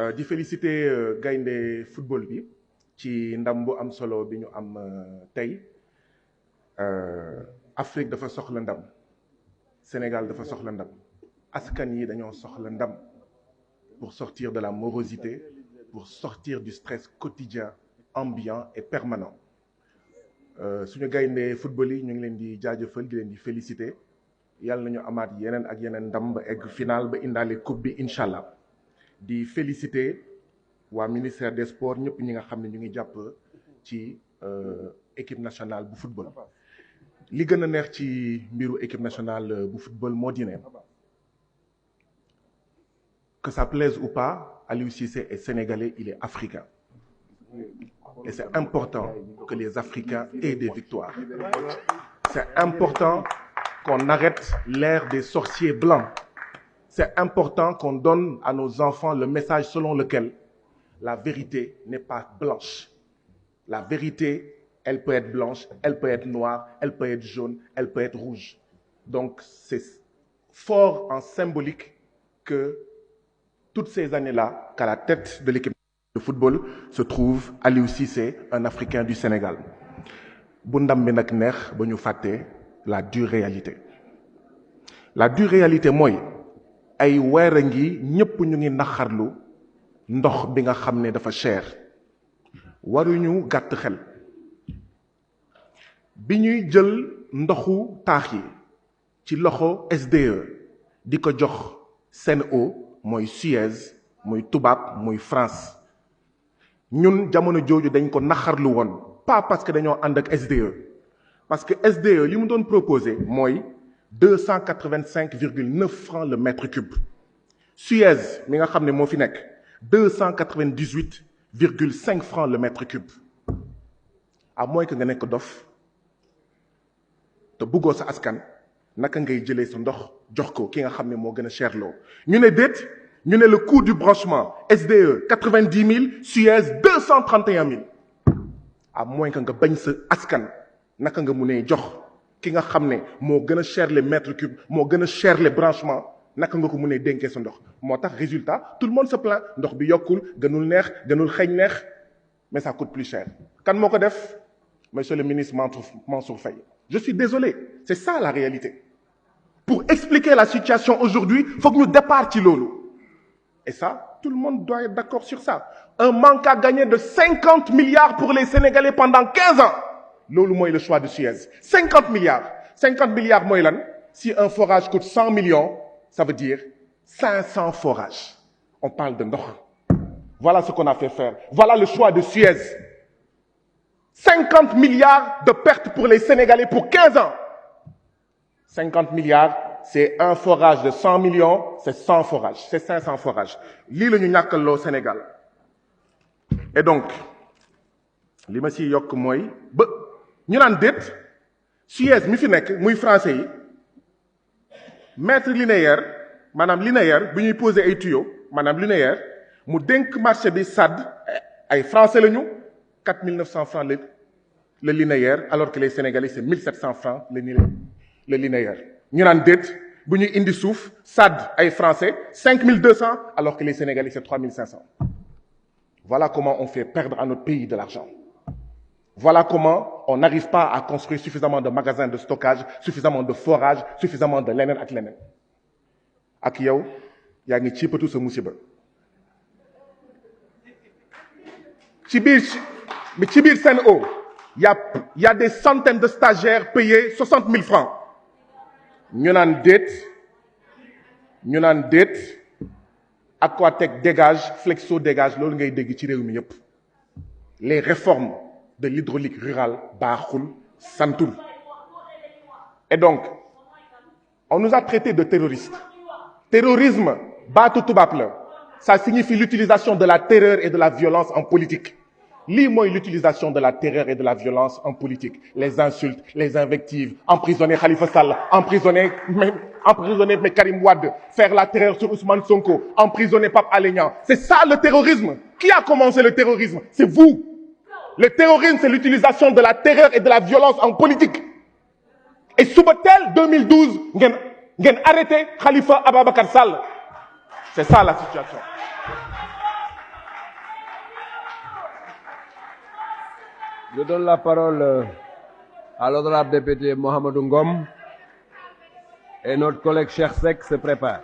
di féliciter gaynde football bi ci ndam bu am solo bi ñu am tey Afrique dafa soxla ndam Sénégal dafa soxla ndam askan yi dañoo soxla ndam pour sortir de la morosité, pour sortir du stress quotidien ambiant et permanent suñu gaynde football yi ñu ngi leen di jaajëfal di leen di féliciter yàlla nañu amaat yeneen ak yeneen ndam ba egg final ba indaale coupe bi incha allah. di féliciter waa ministère des sports ñëpp ñi nga xam ne ñu ngi jàpp ci équipe nationale bu football li gën a neex ci mbiru équipe nationale bu football moo di ne que ça plaise ou pas Aliou Cissé est sénégalais, il est africain et c'est important que les Africains aient des victoires. C'est important qu'on arrête l'ère des sorciers blancs. C'est important qu'on donne à nos enfants le message selon lequel la vérité n'est pas blanche. La vérité, elle peut être blanche, elle peut être noire, elle peut être jaune, elle peut être rouge. Donc, c'est fort en symbolique que toutes ces années-là, qu'à la tête de l'équipe de football se trouve Aliou Cissé, un Africain du Sénégal. Bu ndam bi nag neex ba ñu fàtte la dure réalité. La dure réalité mooy ay weer a ngi ñëpp ñu ngi naxarlu ndox bi nga xam ne dafa cher waruñu gàtt xel bi ñuy jël ndoxu taax yi ci loxo SDE di ko jox Sen'Eau mooy Suez mooy tubaab mooy France ñun jamono jooju dañ ko naxarlu woon pas parce que dañoo ànd ak SDE parce que SDE li mu doon proposé mooy 285,9 francs le mètre cube. Suez, mi nga xam ne moo fi nekk 298,5 francs le mètre cube. À moins que nga nekk dof te bëggoo sa askan naka ngay jëlee sa ndox jox ko ki nga xam ne moo gën a cher loo. ñu ne déet ñu ne le coût du branchement SDE 90 000, Suez 231 000. À moins que nga bañ sa askan naka nga munee jox. ki nga xam ne moo gën a cher les mètres cubes moo gën a cher les branchements naka nga ko mënee dénkee sa ndox moo tax résultat tout le monde se plaint ndox bi yokkul gënul neex gënul xeeñ neex mais ça coûte plus cher. kan moo ko def monsieur le ministre Mansour Faye. Je suis désolé c'est ça la réalité. Pour expliquer la situation aujourd'hui faut que ñu départ ci loolu et ça tout le monde doit être d'accord sur ça. Un manque à gagner de 50 milliards pour les Sénégalais pendant 15 ans. loolu mooy le choix de Suez 50 milliards mooy lan si un forage coûte 100 millions ça veut dire 500 forages on parle de ndox voilà ce qu'on a fait faire voilà le choix de Suez 50 milliards de pertes pour les Sénégalais pour 15 ans 50 milliards c'est un forage de 100 millions c'est 100 forages c'est 500 forages lii la ñu ñàkkaloo Sénégal et donc li ma si yokk mooy ba ñu naan déet Suez mi fi nekk muy français yi mètre linéaire maanaam linéaire bi ñuy poser ay tuyaux maanaam linéaire mu dénk marché bi SAD ay français la ñu 4 900 francs le linéaire alors que les Sénégalais c'est 1 700 francs le linéaire ñu naan déet bu ñuy indi suuf SAD ay français 5 200 alors que les Sénégalais c'est 3 500 voilà comment on fait perdre à notre pays de l'argent. Voilà comment on n'arrive pas à construire suffisamment de magasins de stockage, suffisamment de forages, suffisamment de leneen ak leneen. ak yow yaa ngi ciipatu sa musiba. ci biir Sen'Eau y a des centaines de stagiaires payés 60 000 francs. ñu naan déet Aquatech dégage Flexo dégage loolu ngay dégg ci réew mi yépp. Les réformes de l'hydraulique rurale baaxul santul et donc on nous a traités de terroristes. Terrorisme baatu tubaab la ça signifie l'utilisation de la terreur et de la violence en politique. lii mooy l'utilisation de la terreur et de la violence en politique. Les insultes, les invectives, emprisonner Khalifa Sall, emprisonner Karim Wade, faire la terreur sur Ousmane Sonko, emprisonner Pape Alé Niang. C'est ça le terrorisme. Qui a commencé le terrorisme? C'est vous. Le terrorisme, c'est l'utilisation de la terreur et de la violence en politique. Et Subatel 2012, ngeen arrêté Khalifa Ababacar Sall. C'est ça la situation. Je donne la parole à l'honorable député Mohamedou Ngom et notre collègue Cheikh Seck se prépare.